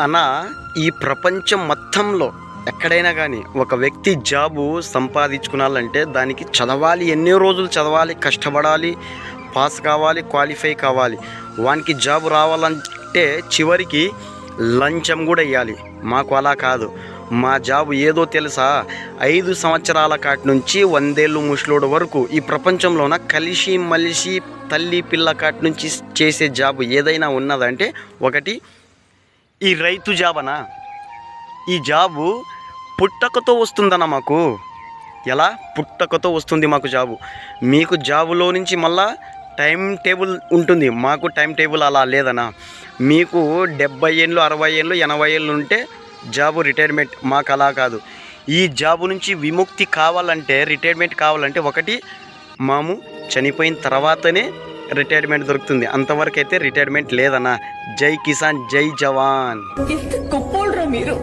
అన్న ఈ ప్రపంచం మొత్తంలో ఎక్కడైనా కానీ ఒక వ్యక్తి జాబు సంపాదించుకున్నాలంటే దానికి చదవాలి, ఎన్నో రోజులు చదవాలి, కష్టపడాలి, పాస్ కావాలి, క్వాలిఫై కావాలి. వానికి జాబు రావాలంటే చివరికి లంచం కూడా ఇవ్వాలి. మాకు అలా కాదు. మా జాబు ఏదో తెలుసా, 5 సంవత్సరాల కాటి నుంచి 100 ఏళ్ళు ముసలోడు వరకు ఈ ప్రపంచంలోన కలిసి మలిసి తల్లి పిల్ల కాటి నుంచి చేసే జాబు ఏదైనా ఉన్నదంటే ఒకటి ఈ రైతు జాబనా. ఈ జాబు పుట్టకతో వస్తుందన్న మాకు. ఎలా పుట్టకతో వస్తుంది మాకు జాబు. మీకు జాబులో నుంచి మళ్ళా టైం టేబుల్ ఉంటుంది, మాకు టైం టేబుల్ అలా లేదన్నా. మీకు 70 ఏళ్ళు 60 ఏళ్ళు 80 ఏళ్ళు ఉంటే జాబు రిటైర్మెంట్, మాకు అలా కాదు. ఈ జాబు నుంచి విముక్తి కావాలంటే, రిటైర్మెంట్ కావాలంటే ఒకటి మాము చనిపోయిన తర్వాతనే రిటైర్మెంట్ దొరుకుతుంది. అంతవరకు అయితే రిటైర్మెంట్ లేదన్నా. జై కిసాన్, జై జవాన్. ఎంత గొప్పోడ్రా మీరు.